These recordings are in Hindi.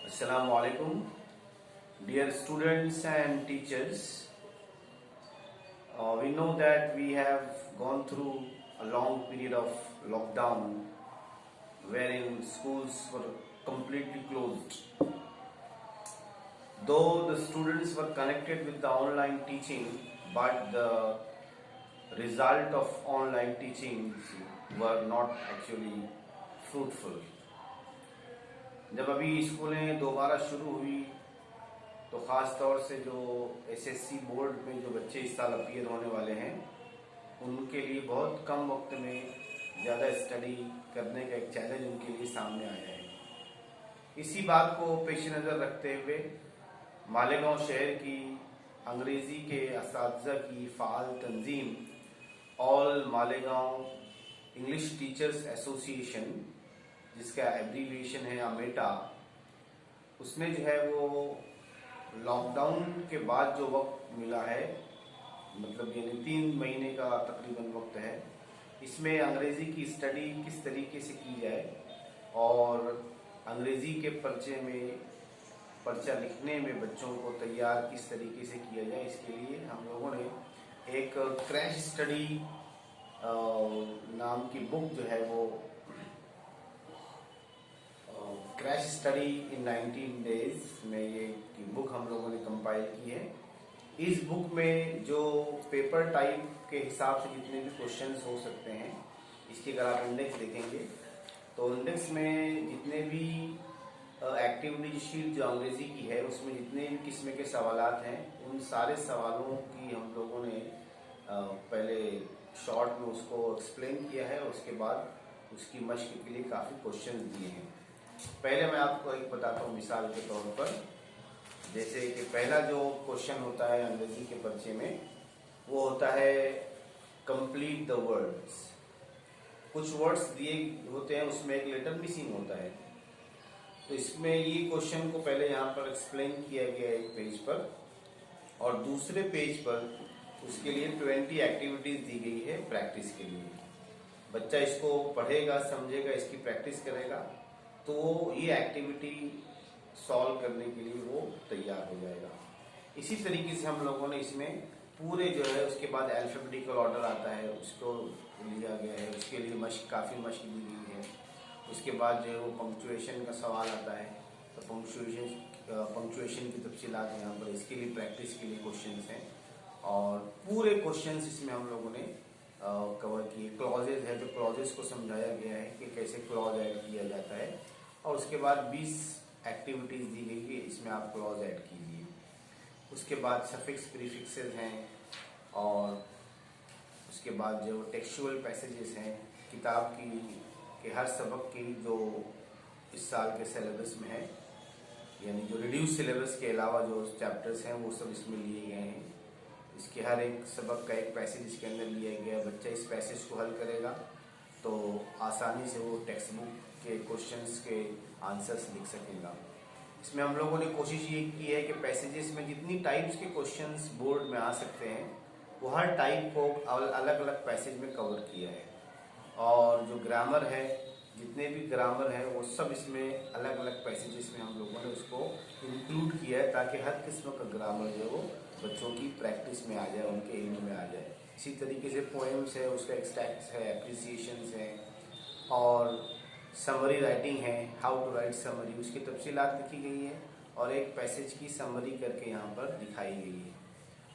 Assalamu alaikum, dear students and teachers. We know that we have gone through a long period of lockdown wherein schools were completely closed. Though the students were connected with the online teaching, but the result of online teaching were not actually fruitful. जब अभी स्कूलें दोबारा शुरू हुई तो ख़ास तौर से जो एसएससी बोर्ड में जो बच्चे इस साल अपीयर होने वाले हैं उनके लिए बहुत कम वक्त में ज़्यादा स्टडी करने का एक चैलेंज उनके लिए सामने आया है। इसी बात को पेश नज़र रखते हुए मालेगांव शहर की अंग्रेज़ी के असातिज़ा की फ़ाल तंजीम all Malegaon English teachers association, जिसका एब्रीविएशन है अमेटा, उसने जो है वो लॉकडाउन के बाद जो वक्त मिला है, मतलब यानी 3 महीने का तकरीबन वक्त है, इसमें अंग्रेज़ी की स्टडी किस तरीके से की जाए और अंग्रेज़ी के पर्चा लिखने में बच्चों को तैयार किस तरीके से किया जाए, इसके लिए हम लोगों ने एक क्रैश स्टडी नाम की बुक जो है वो क्रैश स्टडी इन 19 डेज में ये बुक हम लोगों ने कंपाइल की है। इस बुक में जो पेपर टाइप के हिसाब से जितने भी क्वेश्चंस हो सकते हैं, इसकी अगर आप इंडेक्स देखेंगे तो इंडेक्स में जितने भी एक्टिविटी शीट जो अंग्रेजी की है उसमें जितने भी किस्म के सवालात हैं, उन सारे सवालों की हम लोगों ने पहले शॉर्ट में उसको एक्सप्लेन किया है और उसके बाद उसकी मश्क के लिए काफ़ी क्वेश्चन दिए हैं। पहले मैं आपको एक बताता हूँ मिसाल के तौर पर, जैसे कि पहला जो क्वेश्चन होता है अंग्रेजी के पर्चे में वो होता है कंप्लीट द वर्ड्स। कुछ वर्ड्स दिए होते हैं, उसमें एक लेटर मिसिंग होता है, तो इसमें ये क्वेश्चन को पहले यहाँ पर एक्सप्लेन किया गया है एक पेज पर, और दूसरे पेज पर उसके लिए 20 एक्टिविटीज दी गई है प्रैक्टिस के लिए। बच्चा इसको पढ़ेगा, समझेगा, इसकी प्रैक्टिस करेगा तो ये एक्टिविटी सॉल्व करने के लिए वो तैयार हो जाएगा। इसी तरीके से हम लोगों ने इसमें पूरे जो है उसके बाद अल्फाबेटिकल ऑर्डर आता है, उसको लिया गया है, उसके लिए काफ़ी मश्क दी गई है। उसके बाद जो है वो पंक्चुएशन का सवाल आता है, तो पंक्चुएशन की तफसीलात यहाँ पर इसके लिए प्रैक्टिस के लिए क्वेश्चंस हैं, और पूरे क्वेश्चंस इसमें हम लोगों ने कवर किए। क्लॉजेज है, तो क्लॉजेज को समझाया गया है कि कैसे क्लॉज ऐड किया जाता है, और उसके बाद 20 एक्टिविटीज़ दी गई है, इसमें आप क्लॉज ऐड कीजिए। उसके बाद सफिक्स प्रीफिक्सेस हैं, और उसके बाद जो टेक्सचुअल पैसेजेस हैं किताब की के हर सबक की जो इस साल के सिलेबस में है, यानी जो रिड्यूस सिलेबस के अलावा जो चैप्टर्स हैं वो सब इसमें लिए गए हैं। इसके हर एक सबक का एक पैसेज इसके अंदर लिया गया है। बच्चा इस पैसेज को हल करेगा तो आसानी से वो टेक्स्ट बुक के क्वेश्चंस के आंसर्स लिख सकेगा। इसमें हम लोगों ने कोशिश ये की है कि पैसेजेस में जितनी टाइप्स के क्वेश्चंस बोर्ड में आ सकते हैं वो हर टाइप को अलग अलग पैसेज में कवर किया है, और जो ग्रामर है, जितने भी ग्रामर है वो सब इसमें अलग अलग पैसेजेस में हम लोगों ने उसको इंक्लूड किया है, ताकि हर किस्म का ग्रामर जो है वो बच्चों की प्रैक्टिस में आ जाए, उनके इल्म में आ जाए। इसी तरीके से पोएम्स है, उसका एक्सट्रैक्ट्स है, एप्रिसिएशंस है, और समरी राइटिंग है, हाउ टू राइट समरी, उसकी तफसीलात लिखी गई है, और एक पैसेज की समरी करके यहाँ पर दिखाई गई है।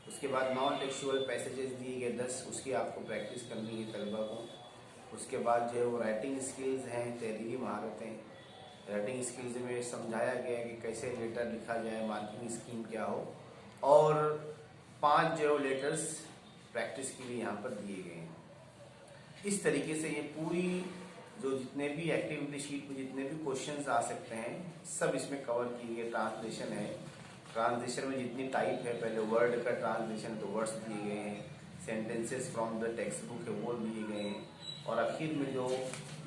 उसके बाद नॉन टेक्सचुअल पैसेजेस दिए गए 10, उसकी आपको प्रैक्टिस करनी है तलबा को। उसके बाद जो है वो राइटिंग स्किल्स हैं, तहरीरी महारतें। राइटिंग स्किल्स में समझाया गया है कि कैसे लेटर लिखा जाए, मार्किंग स्कीम क्या हो, और 5 जो लेटर्स प्रैक्टिस के लिए यहाँ पर दिए गए हैं। इस तरीके से ये पूरी जो जितने भी एक्टिविटी शीट में जितने भी क्वेश्चंस आ सकते हैं सब इसमें कवर किए गए। ट्रांसलेशन है, ट्रांसलेशन में जितनी टाइप है, पहले वर्ड का ट्रांसलेशन तो वर्ड्स दिए गए हैं, sentences from the text book है वो दिए गए हैं, और आखिर में जो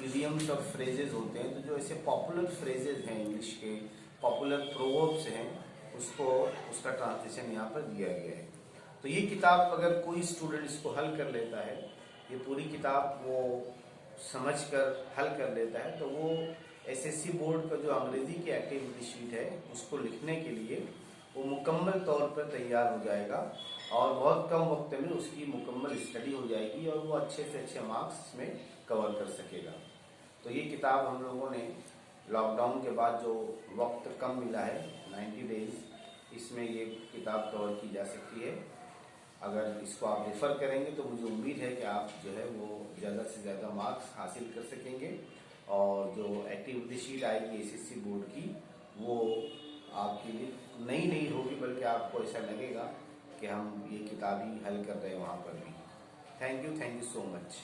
इडियम्स और फ्रेजेस होते हैं, तो जो ऐसे पॉपुलर फ्रेजेस हैं, इंग्लिश के पॉपुलर प्रोवर्ब्स हैं, उसका ट्रांसलेशन यहाँ पर दिया गया है। तो ये किताब अगर कोई स्टूडेंट इसको हल कर लेता है, ये पूरी किताब वो समझकर हल कर लेता है, तो वो एसएससी बोर्ड का जो अंग्रेजी की एक्टिविटी शीट है उसको लिखने के लिए वो मुकम्मल तौर पर तैयार हो जाएगा और बहुत कम वक्त में उसकी मुकम्मल स्टडी हो जाएगी और वो अच्छे से अच्छे मार्क्स में कवर कर सकेगा। तो ये किताब हम लोगों ने लॉकडाउन के बाद जो वक्त कम मिला है 90 डेज, इसमें ये किताब कवर की जा सकती है। अगर इसको आप रेफ़र करेंगे तो मुझे उम्मीद है कि आप जो है वो ज़्यादा से ज़्यादा मार्क्स हासिल कर सकेंगे और जो एक्टिविटी शीट आएगी एसएससी बोर्ड की वो आपके लिए नई नहीं होगी, बल्कि आपको ऐसा लगेगा कि हम ये किताब ही हल कर रहे हैं वहाँ पर भी। Thank you so much.